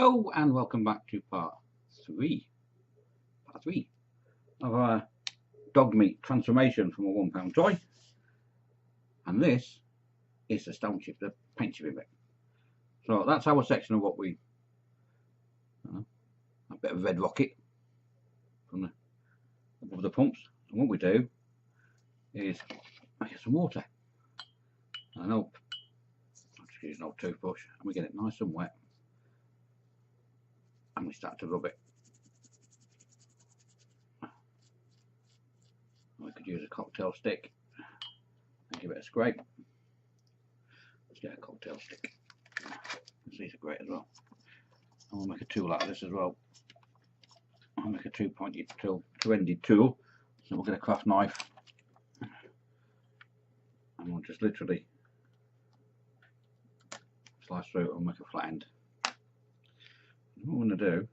Hello and welcome back to part three of our dog meat transformation from a £1 toy, and this is the stone chip, the paint chipping bit. So that's our section of what we a bit of red rocket from above the pumps, and what we do is I get some water, and I know I'm just using an old toothbrush, and we get it nice and wet, and we start to rub it. We could use a cocktail stick and give it a scrape. Let's get a cocktail stick. These are great as well. And we'll make a tool out of this as well. I'll make a two-pointed tool, two-ended tool. So we'll get a craft knife and we'll just literally slice through it and make a flat end. And what we're going to do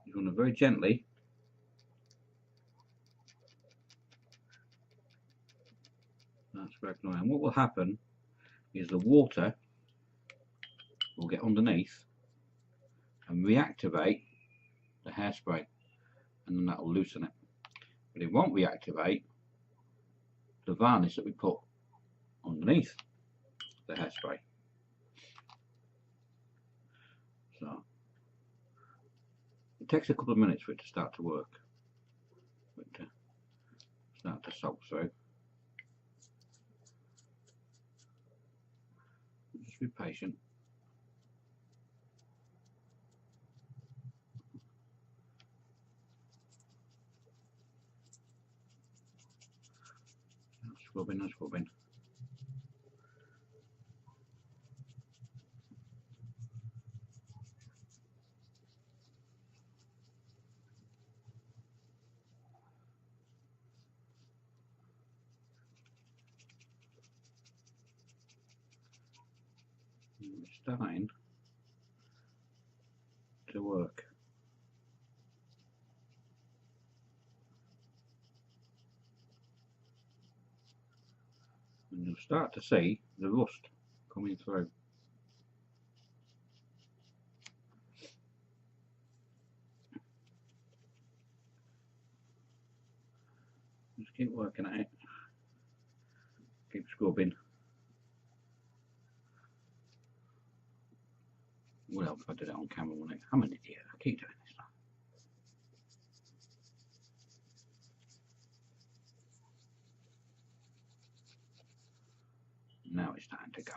is we're going to very gently scraping away. And what will happen is the water will get underneath and reactivate the hairspray, and then that will loosen it. But it won't reactivate the varnish that we put underneath the hairspray. So it takes a couple of minutes for it to start to work, for it to start to soak through. Just be patient. Scrubbing and scrubbing. It's starting to work. And you'll start to see the rust coming through. Just keep working at it. Keep scrubbing. What else if I did it on camera, wouldn't it? I'm an idiot. I keep doing this now. Now it's time to go.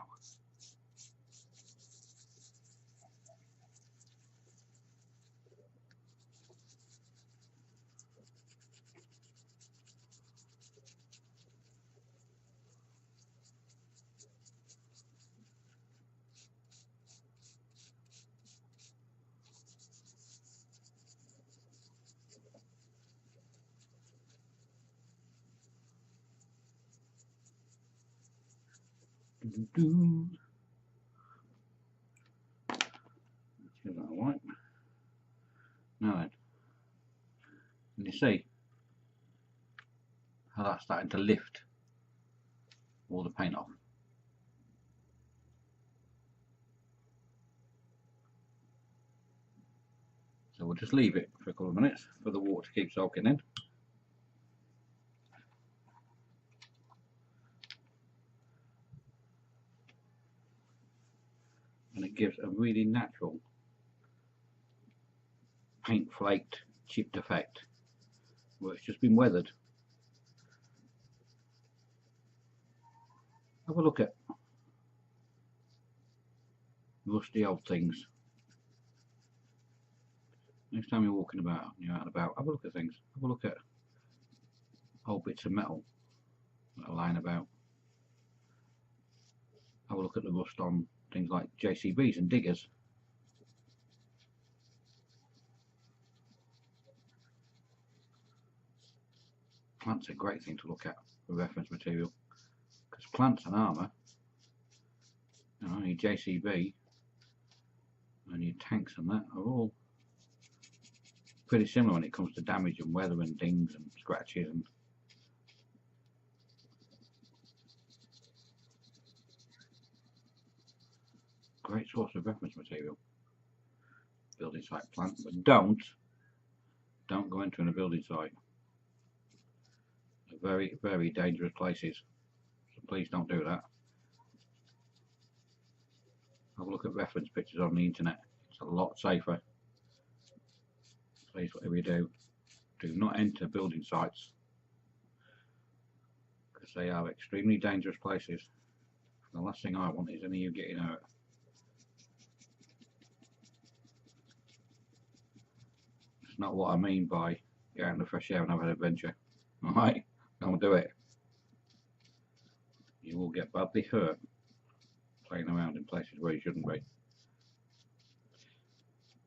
Let's give that a wipe. Now then, can you see how that's starting to lift all the paint off? So we'll just leave it for a couple of minutes for the water to keep soaking in. And it gives a really natural paint flaked, chipped effect where it's just been weathered. Have a look at rusty old things. Next time you're walking about, you're out and about, have a look at things. Have a look at old bits of metal that are lying about. Have a look at the rust on things like JCBs and diggers. Plants are a great thing to look at for reference material, because plants and armour, you know, your JCB and your tanks and that are all pretty similar when it comes to damage and weather and dings and scratches and great source of reference material. building site plant, but don't go entering a building site. They're very, very dangerous places, so please don't do that. Have a look at reference pictures on the internet. It's a lot safer. Please, whatever you do not enter building sites, because they are extremely dangerous places. The last thing I want is any of you getting hurt. It's not what I mean by get out in the fresh air and have an adventure. Alright? Don't do it. You will get badly hurt playing around in places where you shouldn't be.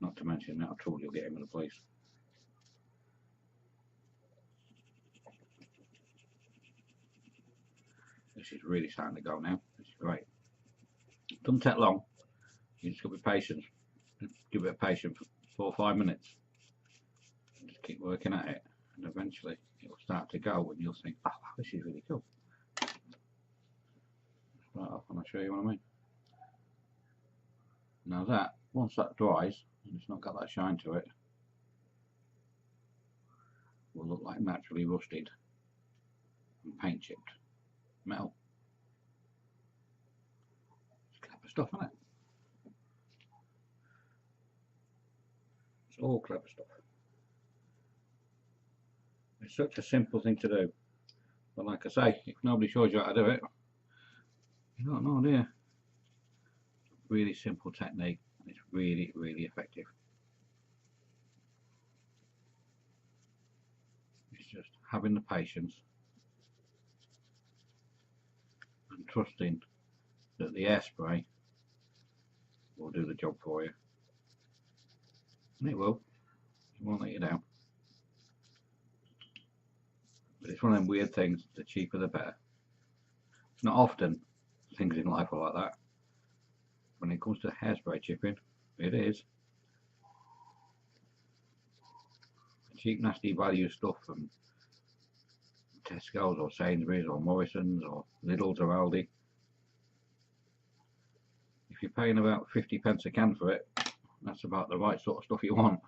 Not to mention the amount of trouble you'll get in with the police. This is really starting to go now. This is great. It doesn't take long. You just got to be patient. Give it a patience for 4 or 5 minutes. Just keep working at it, and eventually it will start to go, and you'll think, "Oh, this is really cool." Right off, and I'll show you what I mean. Now that, once that dries, and it's not got that shine to it, will look like naturally rusted and paint chipped metal. It's clever stuff, isn't it? It's all clever stuff. It's such a simple thing to do, but like I say, if nobody shows you how to do it, you don't know, do you? Really simple technique, and it's really, really effective. It's just having the patience and trusting that the airspray will do the job for you. And it will. It won't let you down. But it's one of them weird things, the cheaper the better. It's not often things in life are like that. When it comes to hairspray chipping, it is. Cheap, nasty value stuff from Tesco's or Sainsbury's or Morrison's or Lidl's or Aldi. If you're paying about 50p a can for it, that's about the right sort of stuff you want.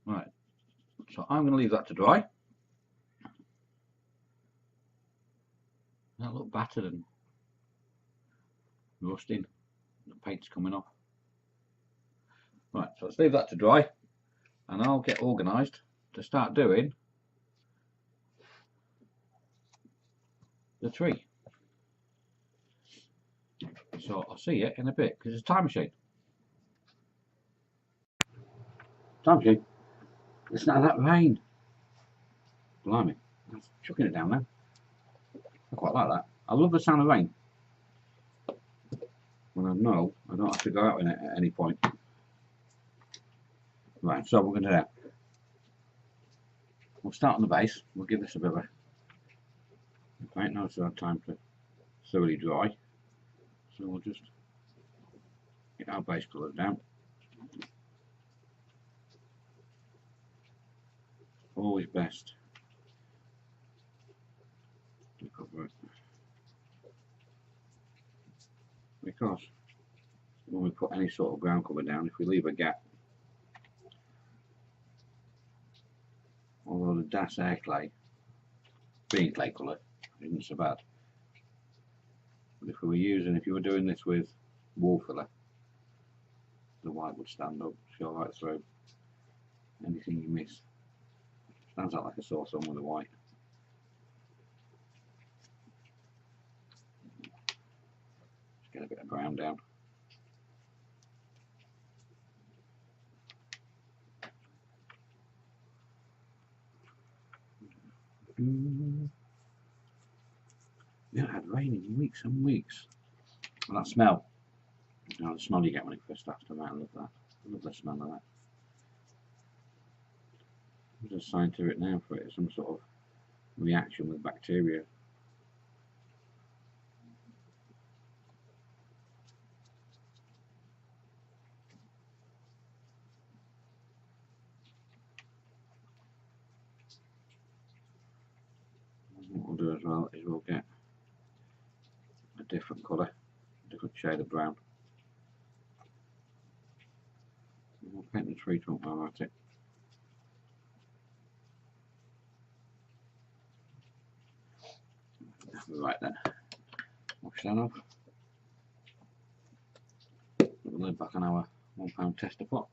Right, so I'm going to leave that to dry. That look battered and rusting. The paint's coming off. Right, so let's leave that to dry, and I'll get organised to start doing the tree. So I'll see you in a bit, because it's a time machine. Time machine. Listen to that rain. Blimey, I'm chucking it down now. I quite like that. I love the sound of rain. When I know I don't have to go out in it at any point. Right, so we're going to do that. We'll start on the base. We'll give this a bit of a paint. Now it's our time to thoroughly dry. So we'll just get our base colours down. Always best to cover it, because when we put any sort of ground cover down, if we leave a gap, although the Das Air Clay, being clay colour, isn't so bad, but if you were doing this with wall filler, the white would stand up, show right through. Anything you miss stands out like a sore thumb with the white. Just get a bit of brown down. We haven't had rain in weeks and weeks. And that smell. You know, the smell you get when it first starts to rain, I love that. I love the smell of that. There's a sign to it now for it, some sort of reaction with bacteria. What we'll do as well is we'll get a different colour, a different shade of brown. paint the tree trunk while I'm at it. Right then, wash that off. Put the lid back on our £1 tester pot.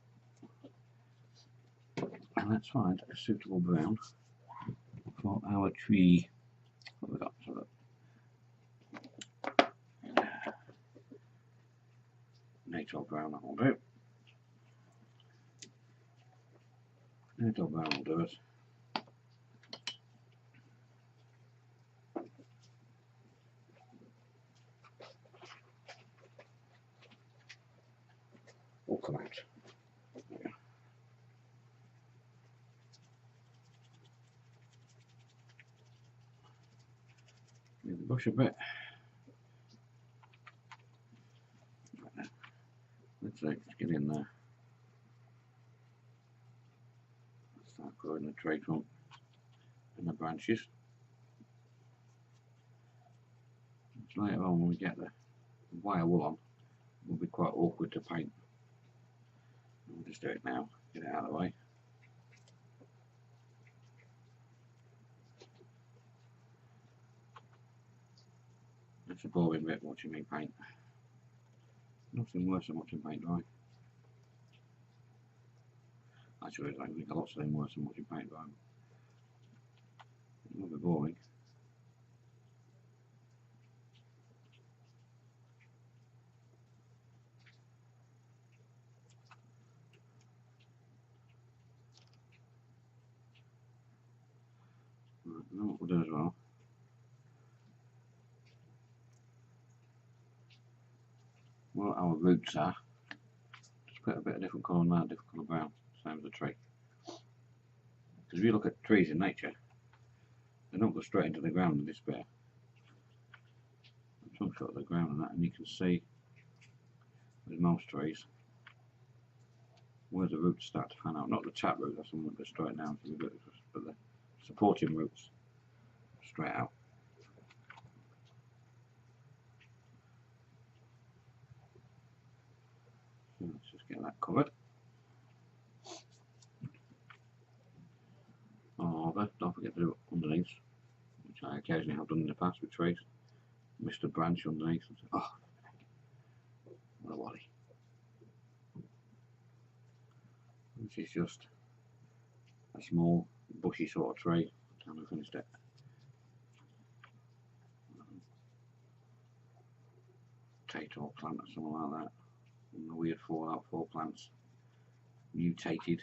And let's find a suitable brown for our tree. What have we got? So natural brown, that will do. Natural brown will do it. Will come out. Move the brush a bit. Let's get in there. Start growing the tree trunk and the branches. Later on, when we get the wire wool on, it will be quite awkward to paint. We'll just do it now, get it out of the way. It's a boring bit watching me paint. Nothing worse than watching paint dry. Actually, I think lots of them worse than watching paint dry. It will be boring. Right, now what we'll do as well, what our roots are, just put a bit of different colour on that, different colour brown, same as the tree. Because if you look at trees in nature, they don't go straight into the ground in this bit. Chunks out of the ground and that, and you can see with most trees where the roots start to fan out. Not the tap root, that's the one that goes straight down to the roots, but the supporting roots straight out. So let's just get that covered. Don't forget to do it underneath, which I occasionally have done in the past with trees. Missed a branch underneath and say, oh, what a wally. Which is just a small bushy sort of tree. I haven't finished it. Potato plant or something like that. And the weird fallout 4 plants. Mutated.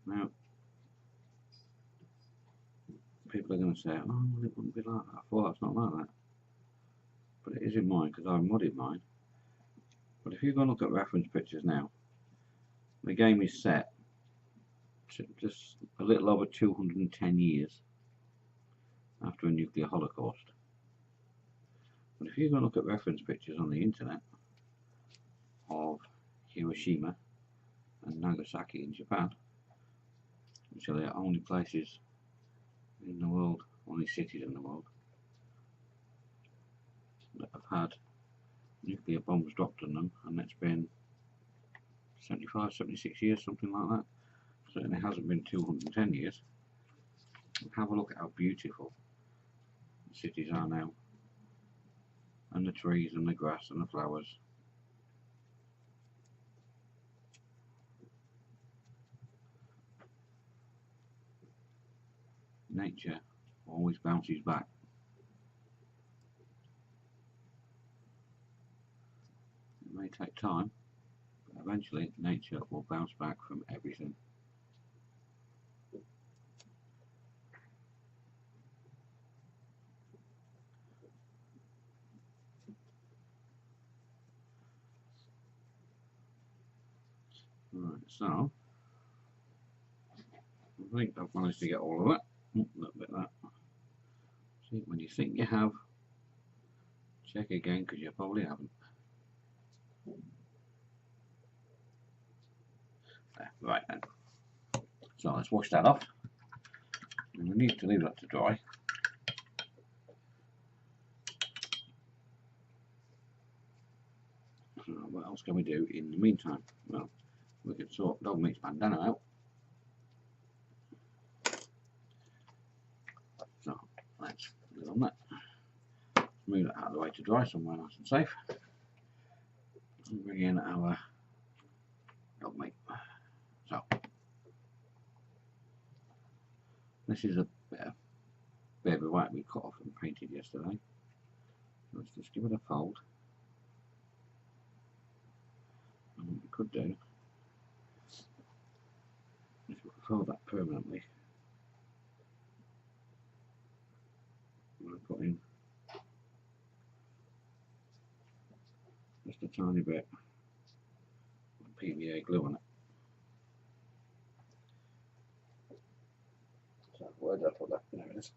Now, people are going to say, oh, well, it wouldn't be like that. I thought it's not like that. But it is in mine because I modded mine. But if you go and look at reference pictures now, the game is set to just a little over 210 years after a nuclear holocaust. But if you go and look at reference pictures on the internet of Hiroshima and Nagasaki in Japan, which are the only places in the world, only cities in the world, that have had nuclear bombs dropped on them, and that's been 75, 76 years, something like that. Certainly hasn't been 210 years. Have a look at how beautiful the cities are now, and the trees and the grass and the flowers. Nature always bounces back. It may take time, but eventually nature will bounce back from everything. Right, so I think I've managed to get all of it. A little bit of that. See, when you think you have, check again because you probably haven't. There, right then. So let's wash that off. And we need to leave that to dry. else can we do in the meantime? Well, we could sort Dogmeat's bandana out. So let's put it on that. Move that out of the way to dry somewhere nice and safe. And bring in our Dogmeat. So this is a bit of baby white we cut off and painted yesterday. Let's just give it a fold. And what we could do is we could fold that permanently. I'm going to put in just a tiny bit of PVA glue on it. So where did I put that? There it is.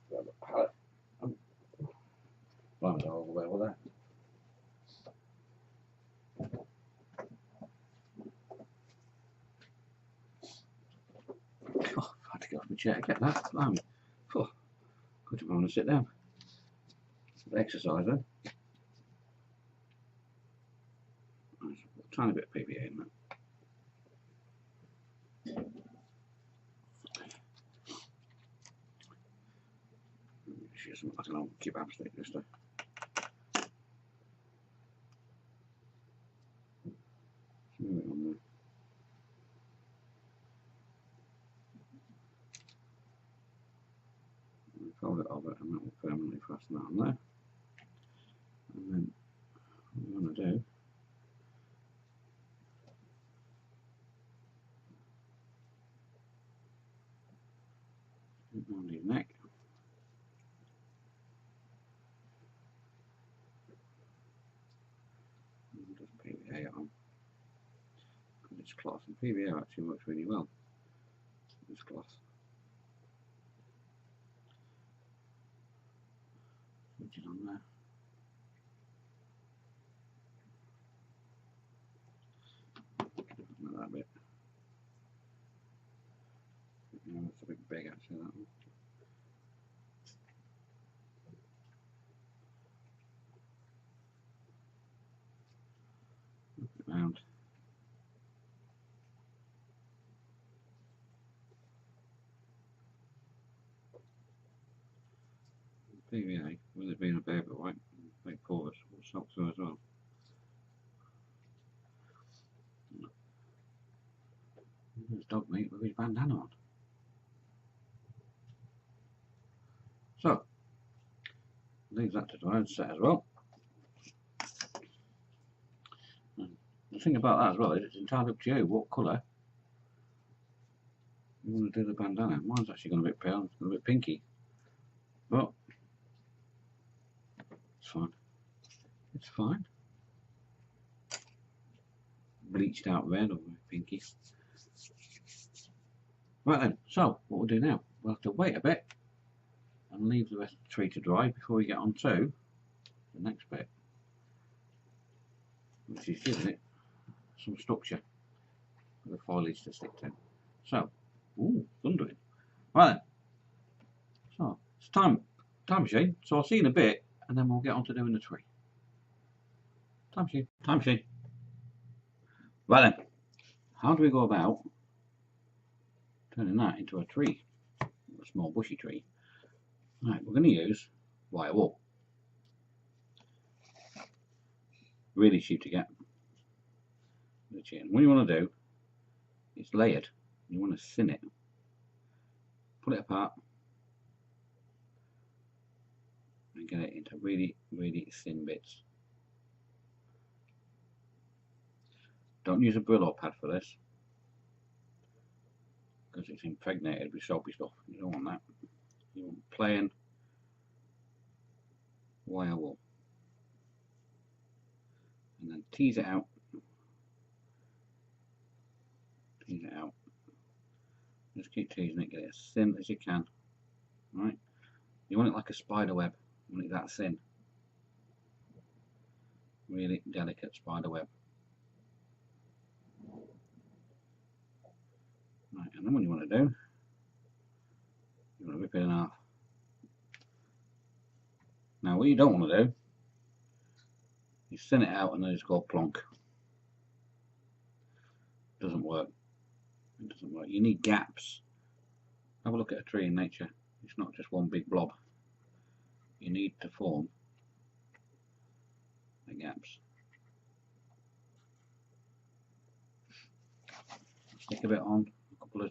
Grab a palette. Blimey, all the way over there. Oh, I had to get off my chair to get that. Blimey. Oh, good to want to sit down. Exercise then. Nice. A tiny bit of PVA in that. Use something like an old kebab stick just to smooth it on there. Fold it over and that will permanently fasten that on there. And then what we want to do around his neck. And just PVA it on. Because it's cloth, and PVA actually works really well. This cloth. Switch it on there. Like that bit. You know, it's a bit big actually, that one. Round. PVA, with it being a baby white, very porous, will soak through as well. There's Dogmeat with his bandana on. So, leave that to dry and set as well. And the thing about that as well is it's entirely up to you what colour you want to do the bandana. Mine's actually gone a bit pale, it's gone a bit pinky, but it's fine. It's fine. Bleached out red or pinky. Right then, so what we'll do now, we'll have to wait a bit and leave the rest of the tree to dry before we get on to the next bit, which is giving it some structure for the foliage to stick to. So, ooh, thundering. Right then, so it's time machine, so I'll see you in a bit and then we'll get on to doing the tree. Time machine. Right then, how do we go about turning that into a tree, a small bushy tree? Right, we're going to use wire wool. Really cheap to get. What you want to do, it's layered. You want to thin it. Pull it apart and get it into really, really thin bits. Don't use a Brillo pad for this because it's impregnated with soapy stuff. You don't want that. You want plain wire wool. And then tease it out. Tease it out. Just keep teasing it, get it as thin as you can. Right? You want it like a spider web. You want it that thin. Really delicate spider web. Right, and then what you want to do, you want to rip it in half. Now what you don't want to do is thin it out and then it's called plonk. Doesn't work. It doesn't work. You need gaps. Have a look at a tree in nature. It's not just one big blob. You need to form the gaps. Stick a bit on, a couple of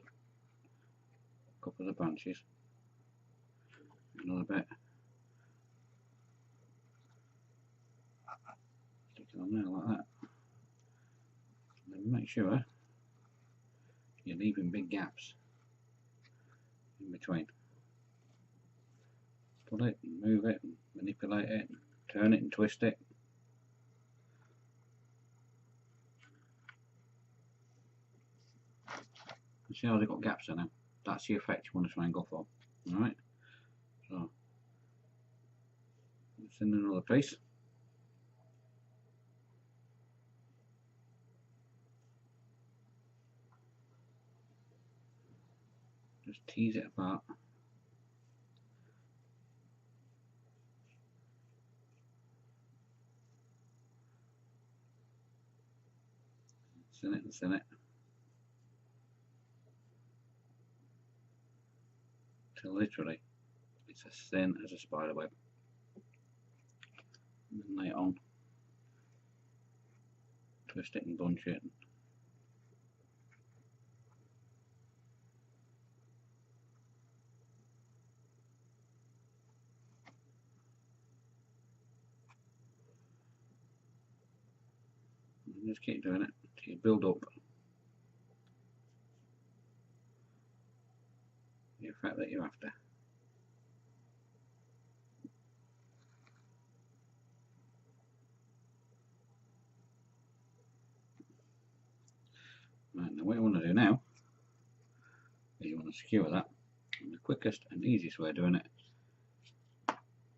the branches, another bit. Stick it on there like that. And then make sure you're leaving big gaps in between. Pull it and move it and manipulate it, and turn it and twist it. You see how they've got gaps in them? That's the effect you want to try and go for. Alright? So, let's in another piece. Just tease it apart. Thin it and thin it. Till literally it's as thin as a spider web. And then lay it on. Twist it and bunch it. And just keep doing it till you build up the effect that you're after. Right, now what you want to do now is you want to skewer that. And the quickest and easiest way of doing it,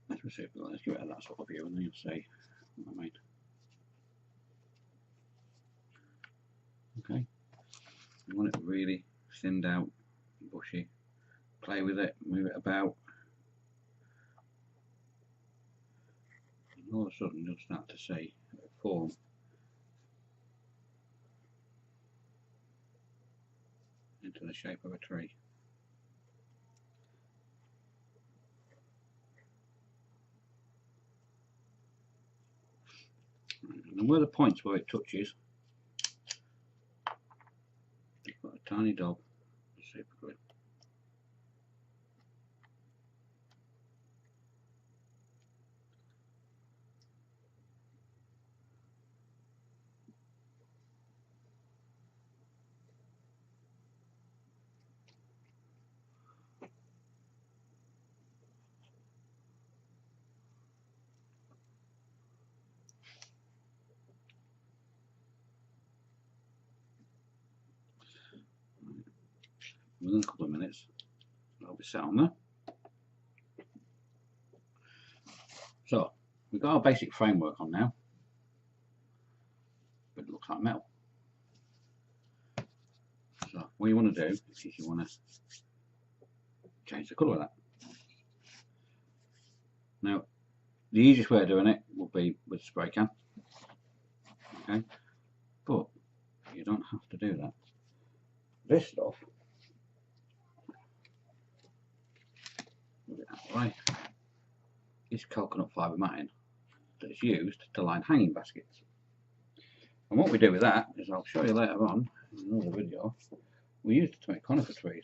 let's give it that sort of view and then you'll see what I mean. Okay, you want it really thinned out, bushy. Play with it, move it about, and all of a sudden you'll start to see it form into the shape of a tree. And then where the points where it touches, you've got a tiny dab of super glue. Within a couple of minutes, that'll be set on there. So we've got our basic framework on now, but it looks like metal. So what you want to do is you want to change the colour of that. Now the easiest way of doing it would be with a spray can, okay, but you don't have to do that. This stuff, move it out of the way, is coconut fibre matting that is used to line hanging baskets. And what we do with that is, I'll show you later on in another video, we use it to make conifer trees.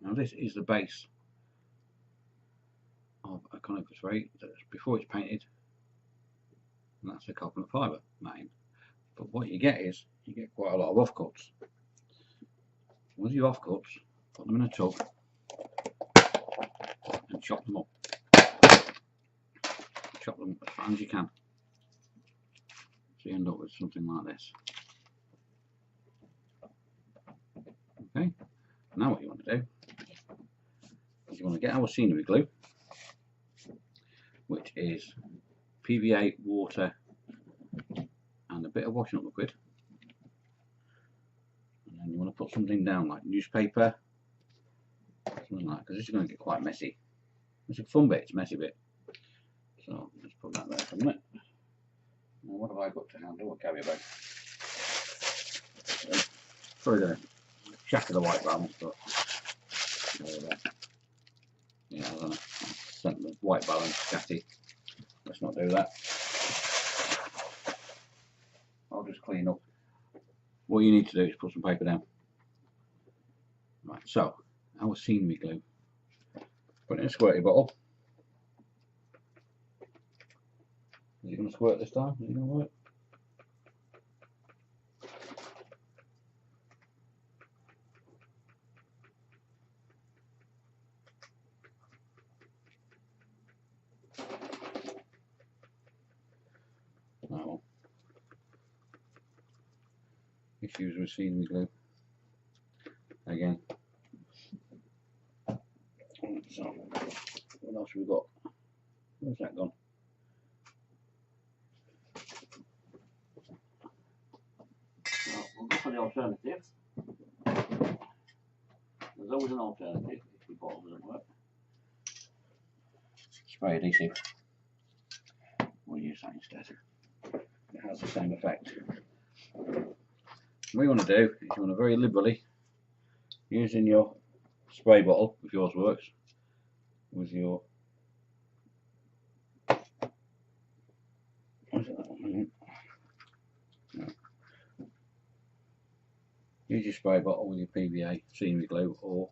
Now this is the base of a conifer tree that's before it's painted, and that's the coconut fibre matting. But what you get is, you get quite a lot of offcuts. With your offcuts, put them in a tub and chop them up. Chop them as fine as you can. So you end up with something like this. Okay, now what you want to do is you want to get our scenery glue, which is PVA, water and a bit of washing up liquid, and then you want to put something down like newspaper, something like that, because this is going to get quite messy. It's a fun bit, it's a messy bit. So a minute. Now, what have I got to handle? A carrier bag. Sorry, the shatter the white balance, but yeah, I don't know. Sent the white balance scatty. Let's not do that. I'll just clean up. What you need to do is put some paper down. Right, so our scenery glue. Put it in a squirty bottle. Is it going to squirt this time? Is it going to work? No. Issues with scenery glue. Again. So, what else have we got? Where's that gone? Well, we'll go for the alternative. There's always an alternative if your bottle doesn't work. Spray adhesive. We'll use that instead. It has the same effect. What you want to do is you want to very liberally, using your spray bottle, if yours works, with your use your spray bottle with your PVA, scenery glue, or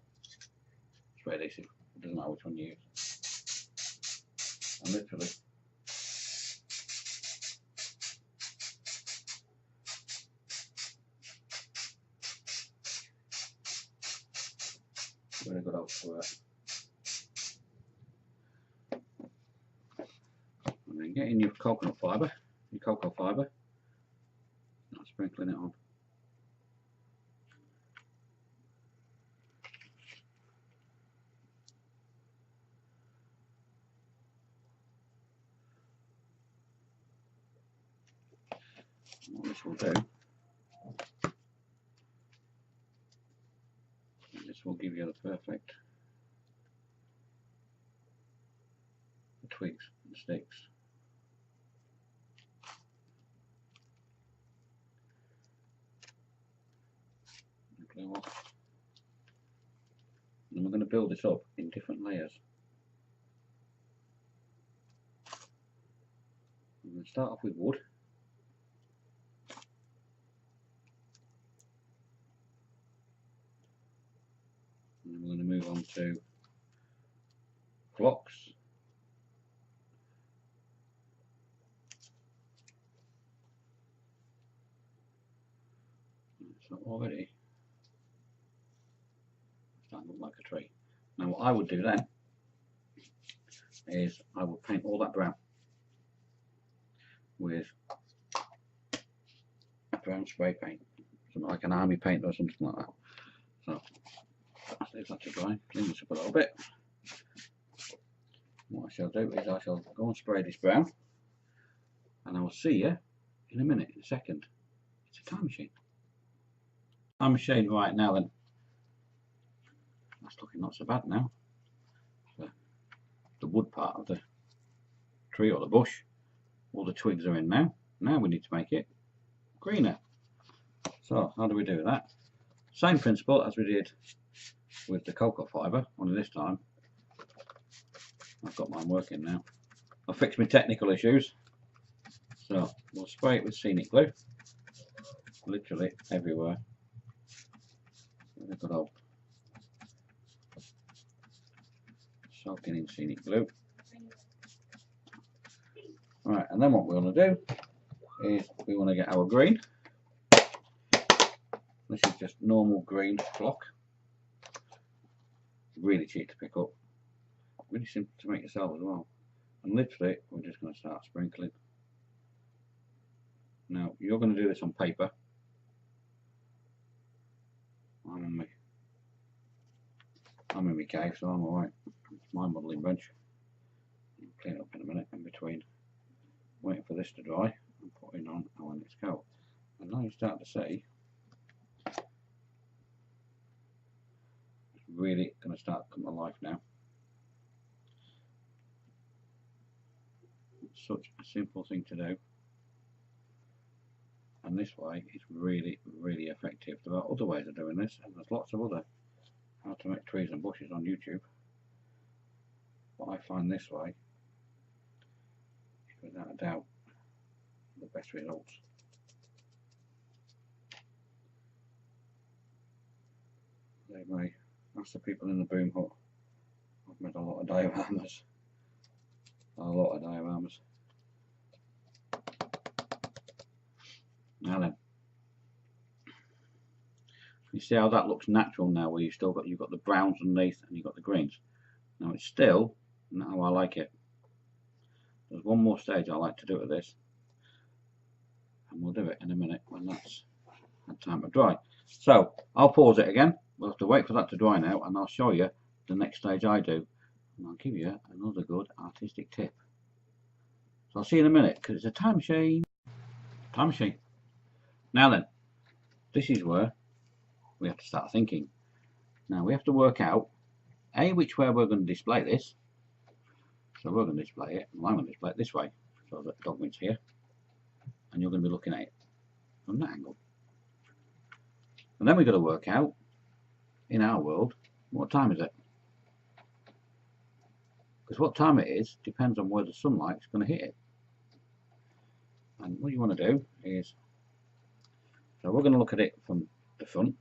spray adhesive. It doesn't matter which one you use. And literally very good old squirt. And then get in your coconut fibre, your cocoa fibre, and sprinkling it on. What this will do, this will give you the perfect twigs and sticks. Glue off. And we're going to build this up in different layers. We're going to start off with wood. And then we're going to move on to blocks. So already it's starting to look like a tree. Now what I would do then is I would paint all that brown with a brown spray paint, something like an army paint or something like that. So let's leave that to dry, clean this up a little bit. What I shall do is I shall go and spray this brown, and I will see you in a minute, in a second. It's a time machine. Time machine right now then. That's looking not so bad now. The wood part of the tree or the bush, all the twigs are in now. Now we need to make it greener. So how do we do that? Same principle as we did with the cocoa fibre, only this time I've got mine working now. I've fixed my technical issues. So we'll spray it with scenic glue, literally everywhere. Good old soaking in scenic glue. Right, and then what we're going to do is we want to get our green. This is just normal green block. Really cheap to pick up. Really simple to make yourself as well. And literally, we're just going to start sprinkling. Now, you're going to do this on paper. I'm in my cave, so I'm alright. It's my modelling bench. I'll clean it up in a minute in between waiting for this to dry and putting on our next coat. And now you start to see it's really going to start to come to life now. such a simple thing to do, and this way is really, really effective. There are other ways of doing this, and there's lots of other how to make trees and bushes on YouTube, but I find this way is without a doubt the best results. Anyway, that's the people in the boom hut. I've made a lot of dioramas. Now then, you see how that looks natural now, where you've got the browns underneath and you've got the greens. Now it's still not how I like it. There's one more stage I like to do with this, and we'll do it in a minute when that's had time to dry. So I'll pause it again. We'll have to wait for that to dry now, and I'll show you the next stage I do, and I'll give you another good artistic tip. So I'll see you in a minute, because it's a time machine. Time machine. Now then, this is where we have to start thinking. Now we have to work out which way we're going to display this. So we're going to display it, and I'm going to display it this way, so that the Dogmeat's here, and you're going to be looking at it from that angle. And then we've got to work out, in our world, what time is it? Because what time it is depends on where the sunlight's going to hit it. And what you want to do is, so we're going to look at it from the front.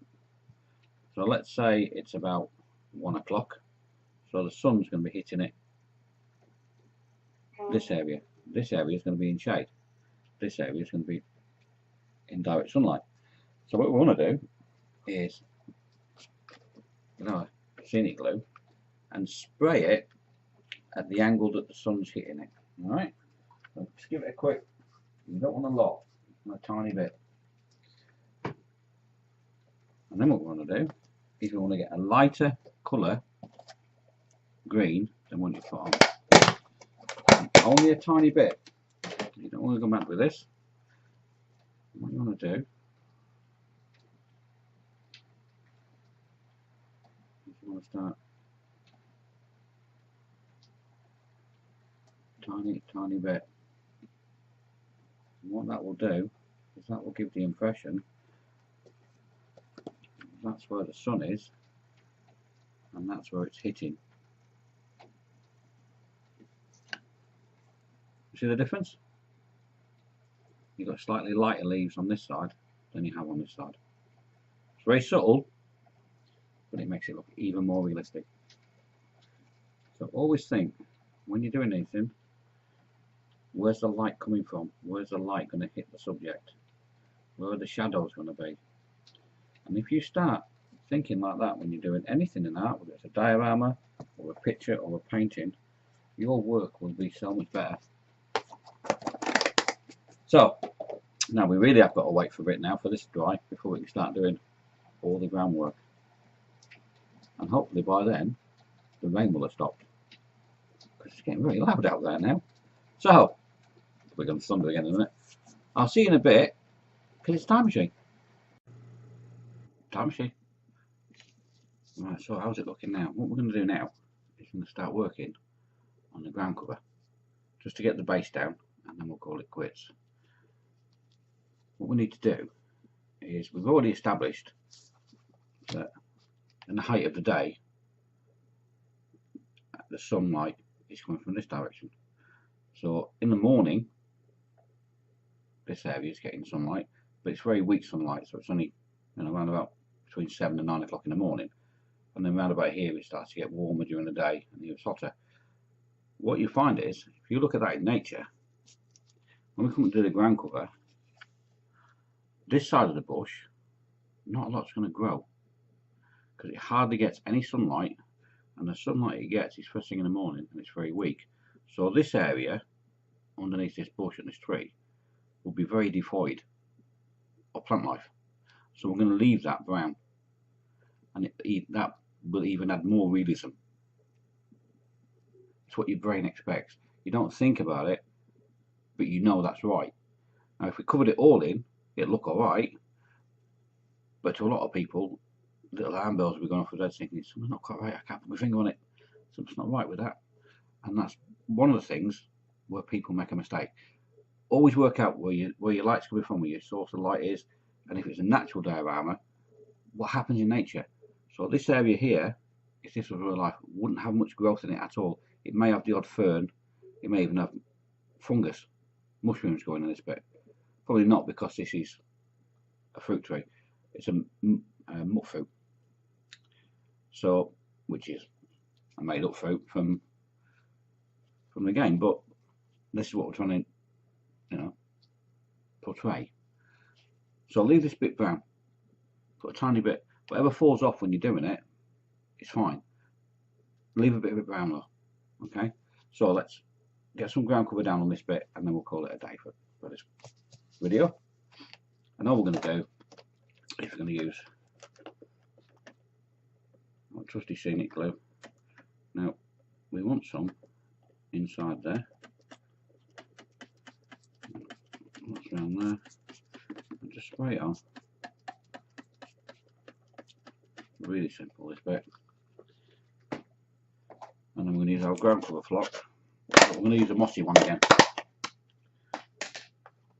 So let's say it's about 1 o'clock. So the sun's going to be hitting it. This area is going to be in shade. This area is going to be in direct sunlight. So what we want to do is get our scenic glue and spray it at the angle that the sun's hitting it. Alright? So just give it a quick, you don't want a lot, a tiny bit. And then what we want to do is we want to get a lighter colour green than what you put on. Only a tiny bit. You don't want to go mad with this. What you want to do is you want to start tiny bit. And what that will do is that will give the impression that's where the sun is, and that's where it's hitting. See the difference? You've got slightly lighter leaves on this side than you have on this side. It's very subtle, but it makes it look even more realistic. So always think, when you're doing anything, where's the light coming from? Where's the light going to hit the subject? Where are the shadows going to be? And if you start thinking like that when you're doing anything in art, whether it's a diorama or a picture or a painting, your work will be so much better. So now we really have got to wait for a bit now for this to dry before we can start doing all the groundwork. And hopefully by then the rain will have stopped, because it's getting very loud out there now. So we're going to thunder again in a minute. I'll see you in a bit, because it's time machine. Time machine. Right, so how's it looking now? What we're going to do now is we're going to start working on the ground cover, just to get the base down, and then we'll call it quits. What we need to do is, we've already established that in the height of the day the sunlight is coming from this direction. So in the morning this area is getting sunlight, but it's very weak sunlight, so it's only around about between 7 and 9 o'clock in the morning, and then round about here it starts to get warmer during the day and it's hotter. What you find is, if you look at that in nature, when we come to do the ground cover, this side of the bush, not a lot's going to grow, because it hardly gets any sunlight, and the sunlight it gets is first thing in the morning, and it's very weak. So this area underneath this bush and this tree will be very devoid of plant life. So we're going to leave that brown, and that will even add more realism. It's what your brain expects. You don't think about it, but you know that's right. Now if we covered it all in, it'd look alright, but to a lot of people, little alarm bells will be going off with their thinking, something's not quite right, I can't put my finger on it, something's not right with that. And that's one of the things where people make a mistake. Always work out where your light's coming from, where your source of light is, and if it's a natural diorama, what happens in nature. So this area here, if this was real life, wouldn't have much growth in it at all. It may have the odd fern, it may even have fungus, mushrooms growing in this bit. Probably not, because this is a fruit tree. It's a nut fruit, so which is a made up fruit from the game. But this is what we're trying to, you know, portray. So leave this bit brown. Put a tiny bit, whatever falls off when you're doing it, it's fine. Leave a bit of it brown though. Okay. So let's get some ground cover down on this bit, and then we'll call it a day for this video. And all we're going to do is we're going to use our trusty scenic glue. Now we want some inside there. That's around there. And just spray it on. Really simple, this bit. And then we're going to use our ground cover flock. But we're going to use a mossy one again.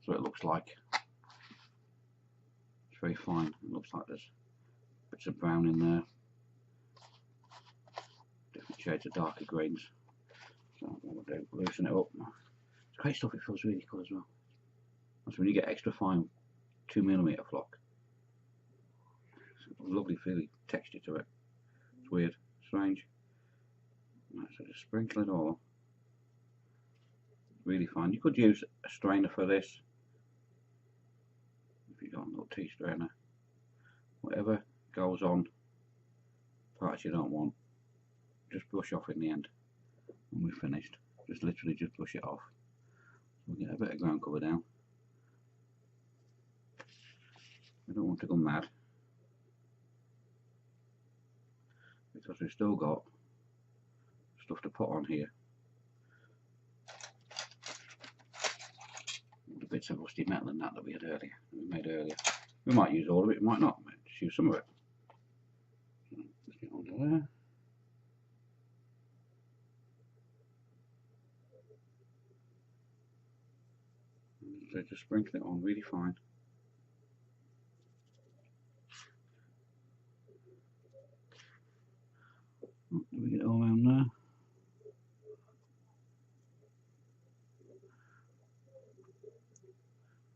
So it looks like it's very fine. It looks like there's bits of brown in there. Different shades of darker greens. So what we'll do, loosen it up. It's great stuff, it feels really good as well. That's when you get extra fine 2mm flock. It's a lovely feeling texture to it. It's weird, strange. Right, so just sprinkle it all. Really fine. You could use a strainer for this. If you've got a little tea strainer. Whatever goes on parts you don't want, just brush off in the end when we're finished. Just literally just brush it off. We'll get a bit of ground cover down. We don't want to go mad, because we've still got stuff to put on here. The bits of rusty metal and that we had earlier, we made earlier. We might use all of it, we might not. We might just use some of it. Let's get onto there. So just sprinkle it on really fine. Do we get it all around there?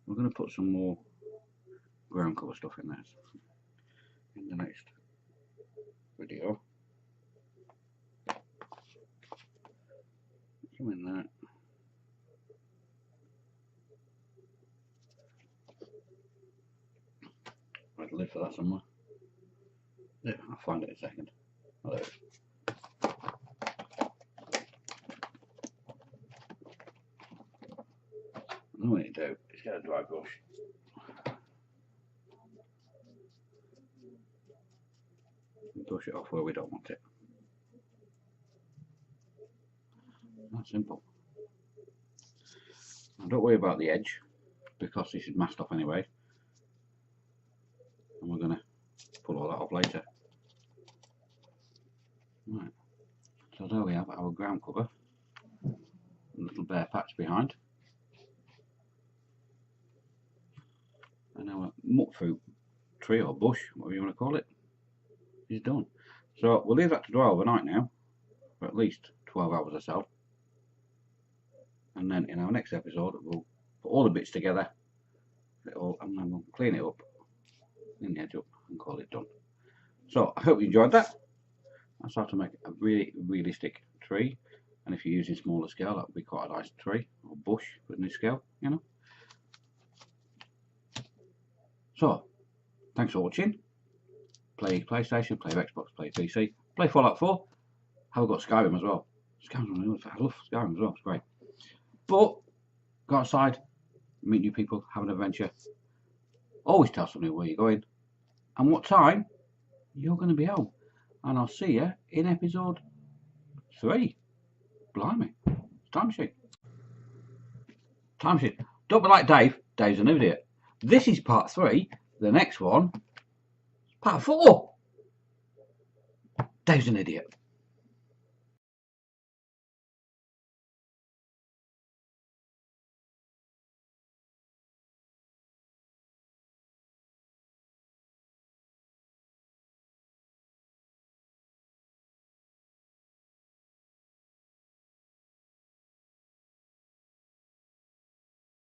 We're going to put some more ground cover stuff in there in the next video. Some in there. I'd live for that somewhere. Yeah, I'll find it in a second. Oh, there it is. All we need to do is get a dry brush. And brush it off where we don't want it. That's simple. Now don't worry about the edge, because this is masked off anyway. And we're going to pull all that off later. Right. So there we have our ground cover. A little bare patch behind. And our mutt fruit tree or bush, whatever you want to call it, is done. So we'll leave that to dry overnight now, for at least 12 hours or so. And then in our next episode we'll put all the bits together, and then we'll clean it up, clean the edge up, and call it done. So I hope you enjoyed that. That's how to make a really realistic tree, and if you're using smaller scale, that would be quite a nice tree or bush with this scale, you know. So, thanks for watching. Play PlayStation, play Xbox, play PC, play Fallout 4. Have got Skyrim as well. Skyrim, I love Skyrim as well, it's great. But, go outside, meet new people, have an adventure. Always tell somebody where you're going and what time you're going to be home. And I'll see you in episode 3. Blimey. Time machine. Time machine. Don't be like Dave. Dave's an idiot. This is part 3. The next one, part 4. Dave's an idiot.